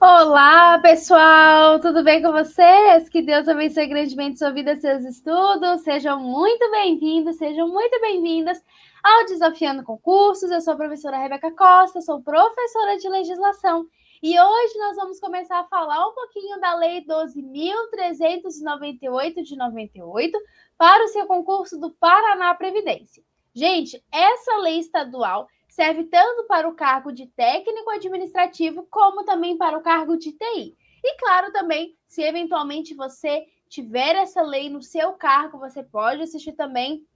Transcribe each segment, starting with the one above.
Olá, pessoal! Tudo bem com vocês? Que Deus abençoe grandemente sua vida e seus estudos. Sejam muito bem-vindos, sejam muito bem-vindas ao Desafiando Concursos. Eu sou a professora Rebeca Costa, sou professora de legislação. E hoje nós vamos começar a falar um pouquinho da Lei 12.398 de 98 para o seu concurso do Paraná Previdência. Gente, essa lei estadual serve tanto para o cargo de técnico administrativo, como também para o cargo de TI. E claro, também, se eventualmente você tiver essa lei no seu cargo, você pode assistir também,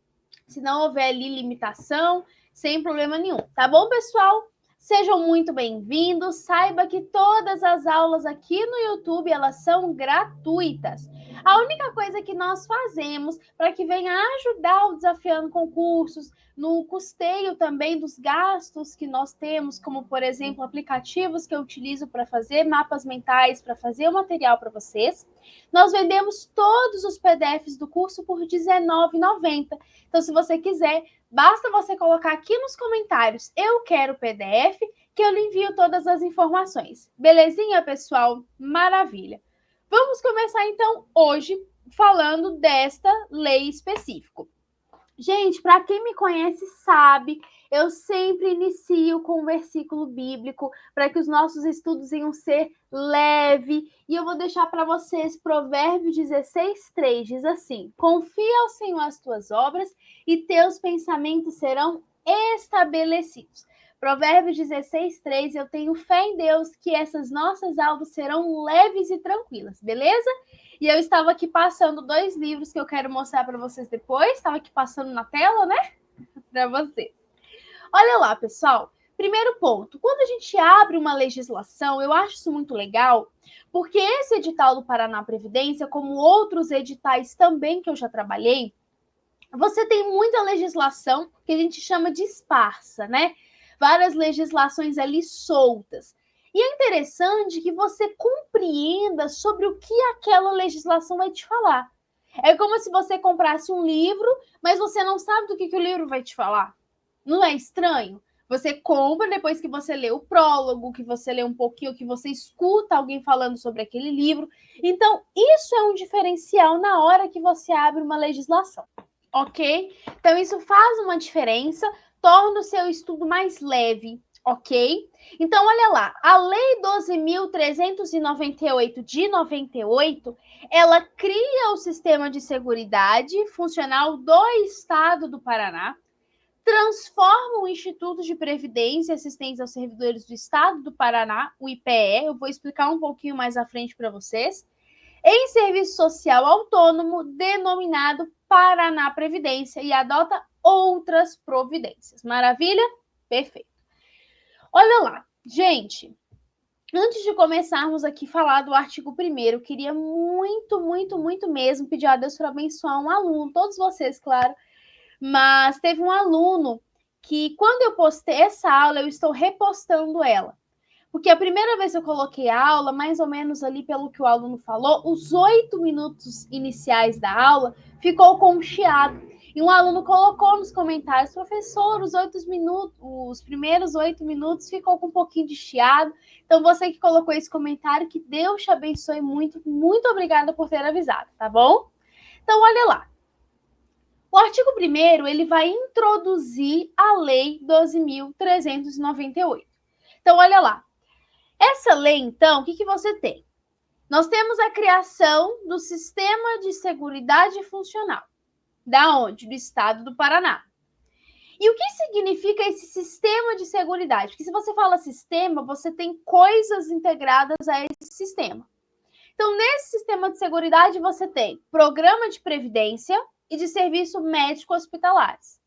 se não houver ali limitação, sem problema nenhum. Tá bom, pessoal? Sejam muito bem-vindos. Saiba que todas as aulas aqui no YouTube, elas são gratuitas. A única coisa que nós fazemos para que venha ajudar o Desafiando Concursos, no custeio também dos gastos que nós temos, como, por exemplo, aplicativos que eu utilizo para fazer mapas mentais, para fazer o material para vocês, nós vendemos todos os PDFs do curso por R$19,90. Então, se você quiser, basta você colocar aqui nos comentários, eu quero PDF, que eu lhe envio todas as informações. Belezinha, pessoal? Maravilha! Vamos começar, então, hoje, falando desta lei específica. Gente, para quem me conhece sabe, eu sempre inicio com um versículo bíblico para que os nossos estudos venham ser leve. E eu vou deixar para vocês Provérbios 16:3, diz assim: confia ao Senhor as tuas obras e teus pensamentos serão estabelecidos. Provérbios 16:3, eu tenho fé em Deus que essas nossas aulas serão leves e tranquilas, beleza? E eu estava aqui passando 2 livros que eu quero mostrar para vocês depois. Estava aqui passando na tela, né? Para vocês. Olha lá, pessoal. Primeiro ponto, quando a gente abre uma legislação, eu acho isso muito legal, porque esse edital do Paraná Previdência, como outros editais também que eu já trabalhei, você tem muita legislação que a gente chama de esparsa, né? Várias legislações ali soltas. E é interessante que você compreenda sobre o que aquela legislação vai te falar. É como se você comprasse um livro, mas você não sabe do que o livro vai te falar. Não é estranho? Você compra depois que você lê o prólogo, que você lê um pouquinho, que você escuta alguém falando sobre aquele livro. Então, isso é um diferencial na hora que você abre uma legislação, ok? Então, isso faz uma diferença, torna o seu estudo mais leve, ok? Então, olha lá, a Lei 12.398 de 98, ela cria o sistema de seguridade funcional do Estado do Paraná, transforma o Instituto de Previdência e Assistência aos Servidores do Estado do Paraná, o IPE, eu vou explicar um pouquinho mais à frente para vocês, em serviço social autônomo denominado Paraná Previdência e adota outras providências. Maravilha? Perfeito. Olha lá, gente, antes de começarmos aqui a falar do artigo 1º, eu queria muito mesmo pedir a Deus para abençoar um aluno, todos vocês, claro, mas teve um aluno que, quando eu postei essa aula, eu estou repostando ela. Porque a primeira vez que eu coloquei a aula, mais ou menos ali pelo que o aluno falou, os 8 minutos iniciais da aula ficou com um chiado. E um aluno colocou nos comentários, professor, os primeiros 8 minutos ficou com um pouquinho de chiado. Então, você que colocou esse comentário, que Deus te abençoe muito. Muito obrigada por ter avisado, tá bom? Então, olha lá. O artigo 1º, ele vai introduzir a Lei 12.398. Então, olha lá. Essa lei, então, o que você tem? Nós temos a criação do Sistema de Seguridade Funcional. Da onde? Do Estado do Paraná. E o que significa esse sistema de seguridade? Porque se você fala sistema, você tem coisas integradas a esse sistema. Então, nesse sistema de seguridade, você tem programa de previdência e de serviço médico hospitalares.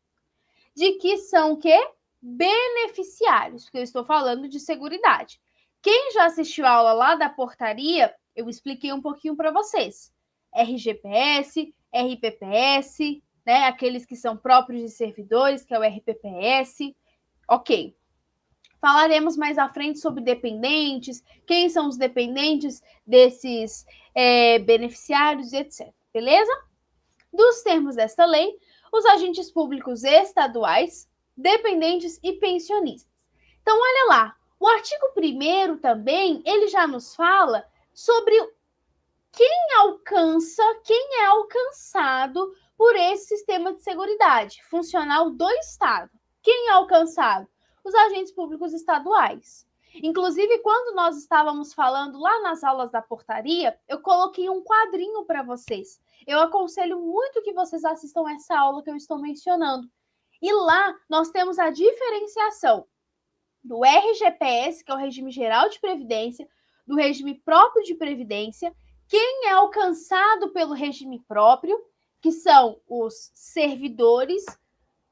De que são o quê? Beneficiários, porque eu estou falando de seguridade. Quem já assistiu a aula lá da portaria, eu expliquei um pouquinho para vocês. RGPS, RPPS, né? Aqueles que são próprios de servidores, que é o RPPS. Ok. Falaremos mais à frente sobre dependentes, quem são os dependentes desses beneficiários, etc. Beleza? Dos termos desta lei, os agentes públicos estaduais, dependentes e pensionistas. Então, olha lá, O artigo 1º também, ele já nos fala sobre quem é alcançado por esse sistema de seguridade funcional do Estado. Quem é alcançado? Os agentes públicos estaduais. Inclusive, quando nós estávamos falando lá nas aulas da portaria, eu coloquei um quadrinho para vocês. Eu aconselho muito que vocês assistam essa aula que eu estou mencionando. E lá nós temos a diferenciação do RGPS, que é o Regime Geral de Previdência, do regime próprio de previdência, quem é alcançado pelo regime próprio, que são os servidores.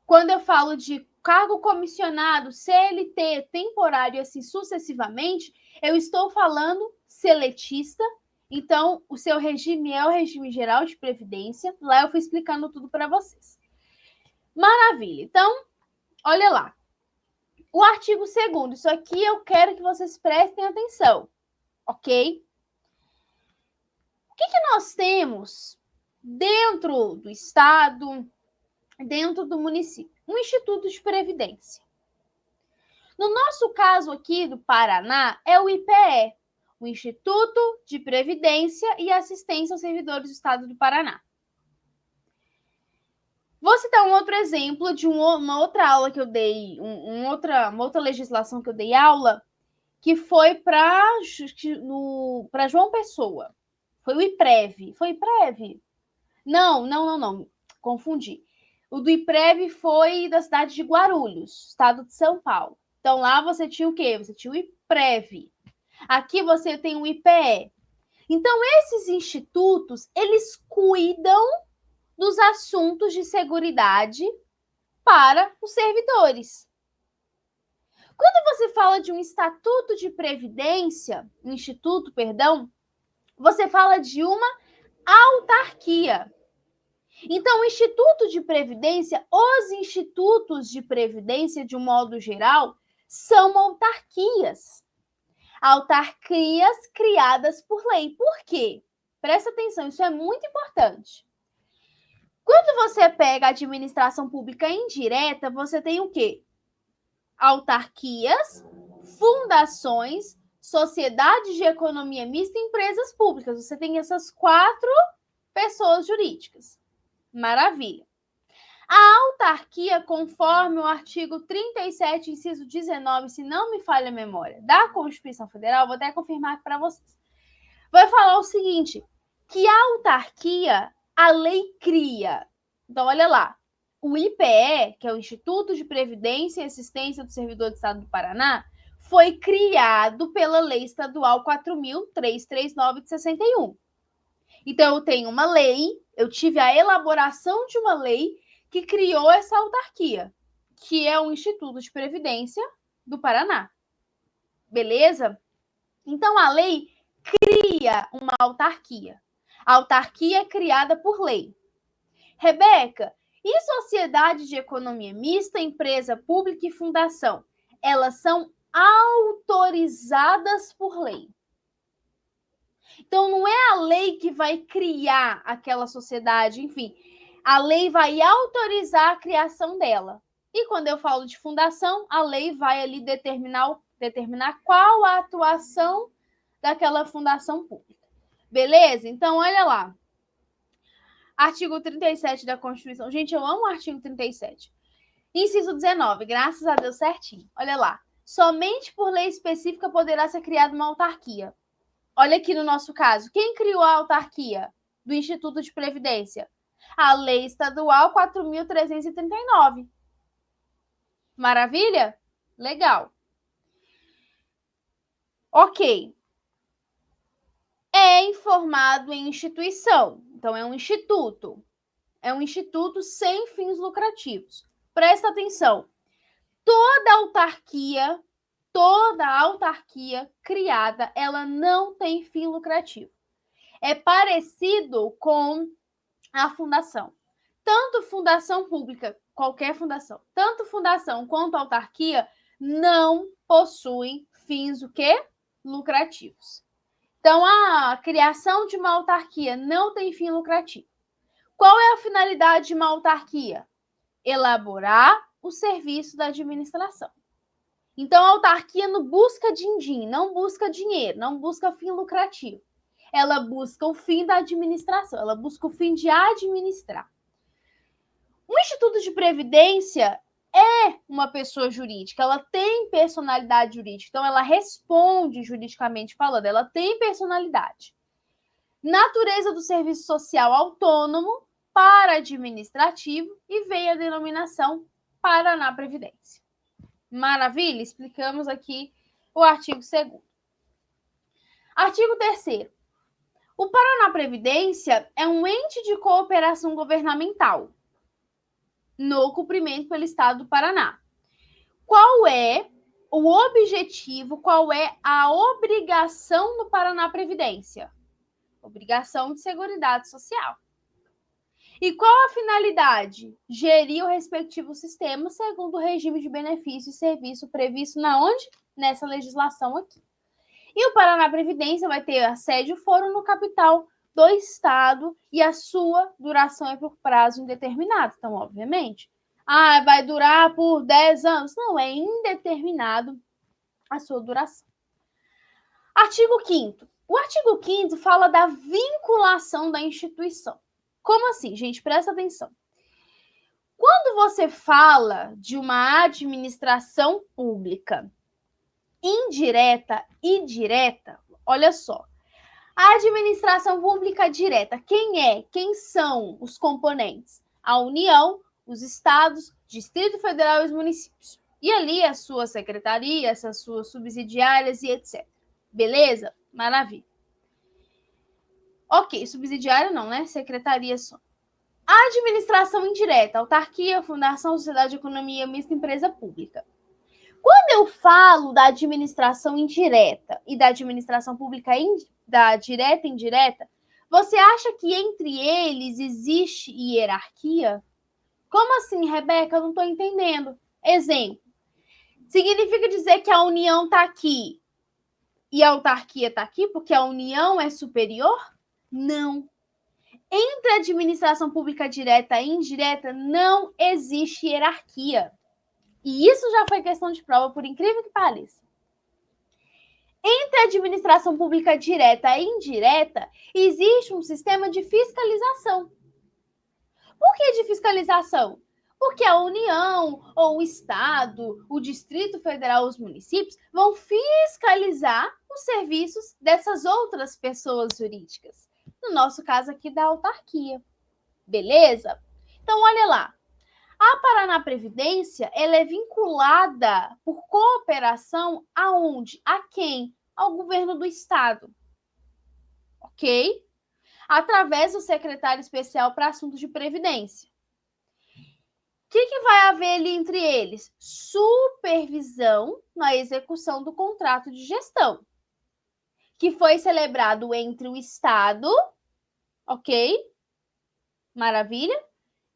Quando eu falo de cargo comissionado, CLT, temporário e assim sucessivamente, eu estou falando seletista. Então, o seu regime é o regime geral de previdência. Lá eu fui explicando tudo para vocês. Maravilha. Então, olha lá. O artigo 2º, isso aqui eu quero que vocês prestem atenção, ok? O que nós temos dentro do Estado, dentro do município? Um Instituto de Previdência. No nosso caso aqui do Paraná, é o IPE, o Instituto de Previdência e Assistência aos Servidores do Estado do Paraná. Vou citar um outro exemplo de uma outra aula que eu dei, uma outra legislação que eu dei aula, que foi para João Pessoa. Foi o IPREV. Foi IPREV? Não. Confundi. O do IPREV foi da cidade de Guarulhos, estado de São Paulo. Então, lá você tinha o quê? Você tinha o IPREV. Aqui você tem o IPE. Então, esses institutos, eles cuidam dos assuntos de seguridade para os servidores. Quando você fala de um estatuto de previdência, você fala de uma autarquia. Então, o Instituto de Previdência, os institutos de previdência, de um modo geral, são autarquias. Autarquias criadas por lei. Por quê? Presta atenção, isso é muito importante. Quando você pega a administração pública indireta, você tem o quê? Autarquias, fundações, sociedades de economia mista e empresas públicas. Você tem essas 4 pessoas jurídicas. Maravilha. A autarquia, conforme o artigo 37, inciso 19, se não me falha a memória, da Constituição Federal, vou até confirmar para vocês, vai falar o seguinte, que a autarquia, a lei cria. Então, olha lá, o IPE, que é o Instituto de Previdência e Assistência do Servidor do Estado do Paraná, foi criado pela Lei Estadual 4.339 de 61. Então, eu tenho uma lei, eu tive a elaboração de uma lei que criou essa autarquia, que é o Instituto de Previdência do Paraná. Beleza? Então, a lei cria uma autarquia. A autarquia é criada por lei. Rebeca, e sociedade de economia mista, empresa pública e fundação? Elas são autorizadas por lei. Então, não é a lei que vai criar aquela sociedade, enfim, a lei vai autorizar a criação dela. E quando eu falo de fundação, a lei vai ali determinar qual a atuação daquela fundação pública. Beleza? Então, olha lá. Artigo 37 da Constituição. Gente, eu amo o artigo 37. Inciso 19, graças a Deus certinho. Olha lá. Somente por lei específica poderá ser criada uma autarquia. Olha aqui no nosso caso. Quem criou a autarquia do Instituto de Previdência? A Lei Estadual 4.339. Maravilha? Legal. Ok. É informado em instituição. Então, é um instituto. É um instituto sem fins lucrativos. Presta atenção. Toda autarquia criada, ela não tem fim lucrativo. É parecido com a fundação. Tanto fundação pública, qualquer fundação, tanto fundação quanto autarquia não possuem fins o quê? Lucrativos. Então, a criação de uma autarquia não tem fim lucrativo. Qual é a finalidade de uma autarquia? Elaborar o serviço da administração. Então, a autarquia não busca din-din, não busca dinheiro, não busca fim lucrativo. Ela busca o fim da administração, ela busca o fim de administrar. O Instituto de Previdência é uma pessoa jurídica, ela tem personalidade jurídica, então ela responde juridicamente falando, ela tem personalidade. Natureza do serviço social autônomo para administrativo e veio a denominação Paraná Previdência. Maravilha? Explicamos aqui o artigo 2º. Artigo 3º. O Paraná Previdência é um ente de cooperação governamental no cumprimento pelo Estado do Paraná. Qual é o objetivo, qual é a obrigação do Paraná Previdência? Obrigação de Seguridade Social. E qual a finalidade? Gerir o respectivo sistema segundo o regime de benefício e serviço previsto na onde? Nessa legislação aqui. E o Paraná Previdência vai ter a sede e o foro no capital do Estado e a sua duração é por prazo indeterminado. Então, obviamente, vai durar por 10 anos. Não, é indeterminado a sua duração. Artigo 5º. O artigo 5º fala da vinculação da instituição. Como assim, gente? Presta atenção. Quando você fala de uma administração pública indireta e direta, olha só. A administração pública direta, quem são os componentes? A União, os estados, Distrito Federal e os municípios. E ali as suas secretarias, as suas subsidiárias e etc. Beleza? Maravilha. Ok, subsidiária não, né? Secretaria só. A administração indireta, autarquia, fundação, sociedade de economia mista, empresa pública. Quando eu falo da administração indireta e da administração pública da direta e indireta, você acha que entre eles existe hierarquia? Como assim, Rebeca? Eu não estou entendendo. Exemplo. Significa dizer que a União está aqui e a autarquia está aqui porque a União é superior? Não. Entre a administração pública direta e indireta não existe hierarquia. E isso já foi questão de prova, por incrível que pareça. Entre a administração pública direta e indireta, existe um sistema de fiscalização. Por que de fiscalização? Porque a União, ou o Estado, o Distrito Federal, os municípios, vão fiscalizar os serviços dessas outras pessoas jurídicas. No nosso caso aqui, da autarquia. Beleza? Então, olha lá. A Paraná Previdência, ela é vinculada por cooperação aonde? A quem? Ao governo do estado. Ok? Através do secretário especial para assuntos de previdência. O que vai haver ali entre eles? Supervisão na execução do contrato de gestão, que foi celebrado entre o estado, ok? Maravilha?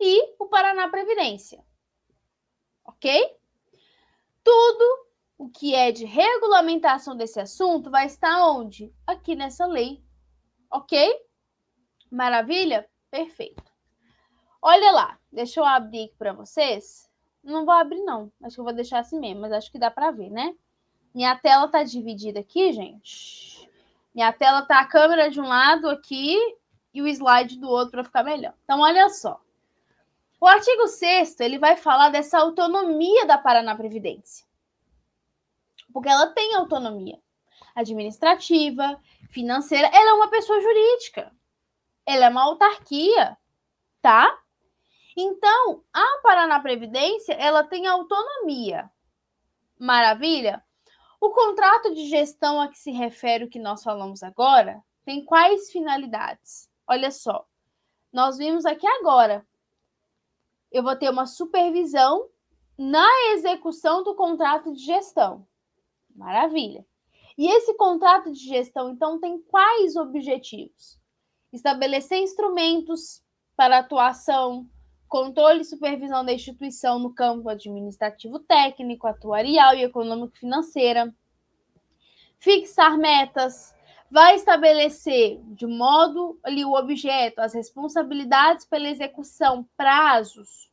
E o Paraná Previdência. Ok? Tudo o que é de regulamentação desse assunto vai estar onde? Aqui nessa lei. Ok? Maravilha? Perfeito. Olha lá, deixa eu abrir aqui para vocês. Não vou abrir, não. Acho que eu vou deixar assim mesmo, mas acho que dá para ver, né? Minha tela está dividida aqui, gente. Minha tela tá a câmera de um lado aqui e o slide do outro para ficar melhor. Então, olha só. O artigo 6º, ele vai falar dessa autonomia da Paraná Previdência. Porque ela tem autonomia administrativa, financeira, ela é uma pessoa jurídica. Ela é uma autarquia, tá? Então, a Paraná Previdência, ela tem autonomia. Maravilha? O contrato de gestão a que se refere o que nós falamos agora, tem quais finalidades? Olha só, nós vimos aqui agora. Eu vou ter uma supervisão na execução do contrato de gestão. Maravilha. E esse contrato de gestão, então, tem quais objetivos? Estabelecer instrumentos para atuação, controle e supervisão da instituição no campo administrativo técnico, atuarial e econômico-financeira. Fixar metas, vai estabelecer de modo ali o objeto, as responsabilidades pela execução, prazos.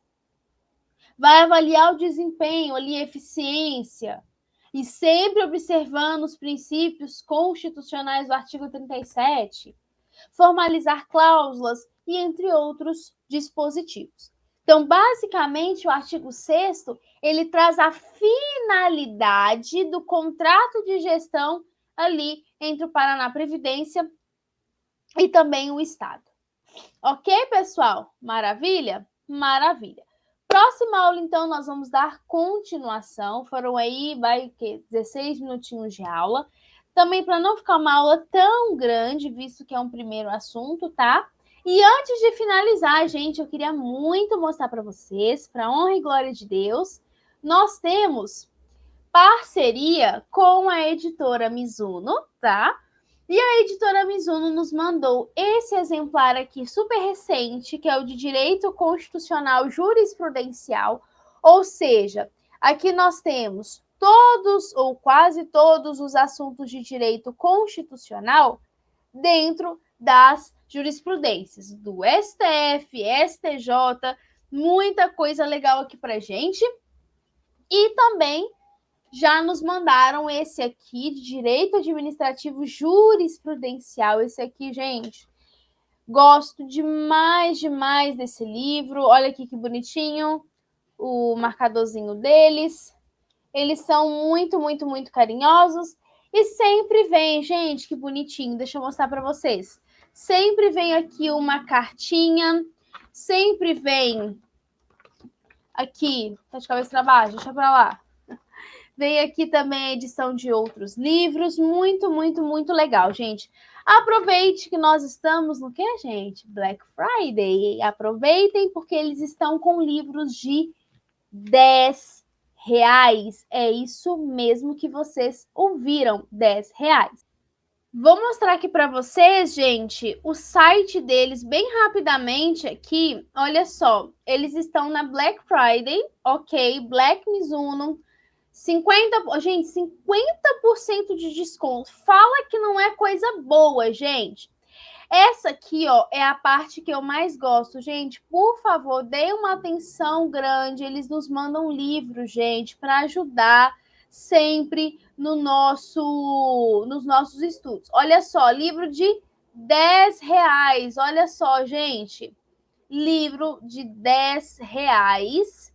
Vai avaliar o desempenho ali, eficiência. e sempre observando os princípios constitucionais do artigo 37, formalizar cláusulas e entre outros dispositivos. Então, basicamente, o artigo 6º, ele traz a finalidade do contrato de gestão ali entre o Paraná Previdência e também o Estado. Ok, pessoal? Maravilha? Maravilha. Próxima aula, então, nós vamos dar continuação. Foram aí, 16 minutinhos de aula. Também para não ficar uma aula tão grande, visto que é um primeiro assunto, tá? E antes de finalizar, gente, eu queria muito mostrar para vocês, para honra e glória de Deus, nós temos parceria com a editora Mizuno, tá? E a editora Mizuno nos mandou esse exemplar aqui, super recente, que é o de Direito Constitucional Jurisprudencial, ou seja, aqui nós temos todos ou quase todos os assuntos de direito constitucional dentro das jurisprudências do STF, STJ, muita coisa legal aqui pra gente. E também já nos mandaram esse aqui de Direito Administrativo Jurisprudencial. Esse aqui, gente, gosto demais, demais desse livro. Olha aqui que bonitinho o marcadorzinho deles. Eles são muito, muito, muito carinhosos. E sempre vem, gente, que bonitinho. Deixa eu mostrar para vocês. Sempre vem aqui uma cartinha. Sempre vem aqui. Tá de cabeça para baixo? Deixa para lá. Vem aqui também a edição de outros livros. Muito, muito, muito legal, gente. Aproveite que nós estamos no quê, gente? Black Friday. Aproveitem porque eles estão com livros de R$10. É isso mesmo que vocês ouviram, R$10. Vou mostrar aqui para vocês, gente, o site deles bem rapidamente aqui. Olha só, eles estão na Black Friday, ok? Black Mizuno. 50% de desconto. Fala que não é coisa boa, gente. Essa aqui, ó, é a parte que eu mais gosto. Gente, por favor, dê uma atenção grande. Eles nos mandam livros, gente, para ajudar sempre nos nossos estudos. Olha só, livro de R$10. Olha só, gente. Livro de R$10.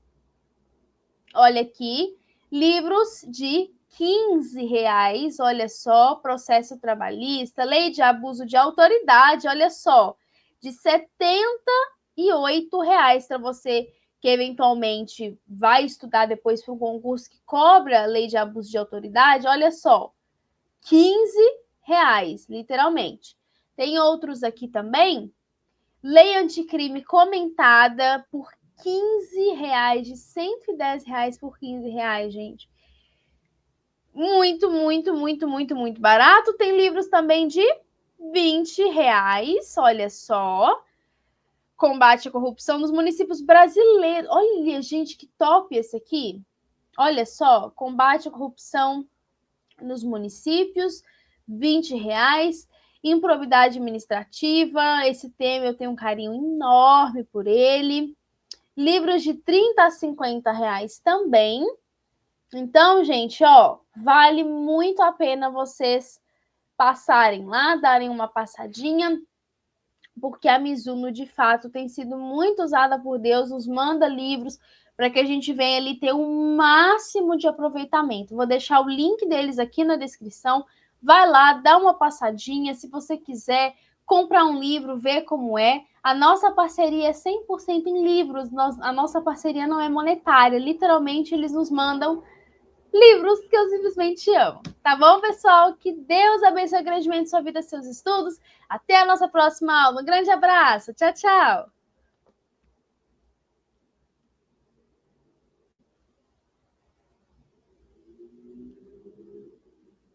Olha aqui. Livros de R$15, olha só, processo trabalhista, lei de abuso de autoridade, olha só, de R$78 para você que eventualmente vai estudar depois para um concurso que cobra lei de abuso de autoridade, olha só, R$15, literalmente. Tem outros aqui também, lei anticrime comentada por R$15, de R$110 por R$15, gente. Muito, muito, muito, muito, muito barato. Tem livros também de R$20, olha só. Combate à corrupção nos municípios brasileiros. Olha, gente, que top esse aqui. Olha só, combate à corrupção nos municípios, R$20. Improbidade administrativa, esse tema eu tenho um carinho enorme por ele. Livros de R$30 a R$50 também. Então, gente, ó, vale muito a pena vocês passarem lá, darem uma passadinha, porque a Mizuno, de fato, tem sido muito usada por Deus, nos manda livros para que a gente venha ali ter o máximo de aproveitamento. Vou deixar o link deles aqui na descrição. Vai lá, dá uma passadinha, se você quiser comprar um livro, ver como é. A nossa parceria é 100% em livros, a nossa parceria não é monetária, literalmente eles nos mandam livros que eu simplesmente amo. Tá bom, pessoal? Que Deus abençoe grandemente sua vida e seus estudos. Até a nossa próxima aula. Um grande abraço. Tchau, tchau.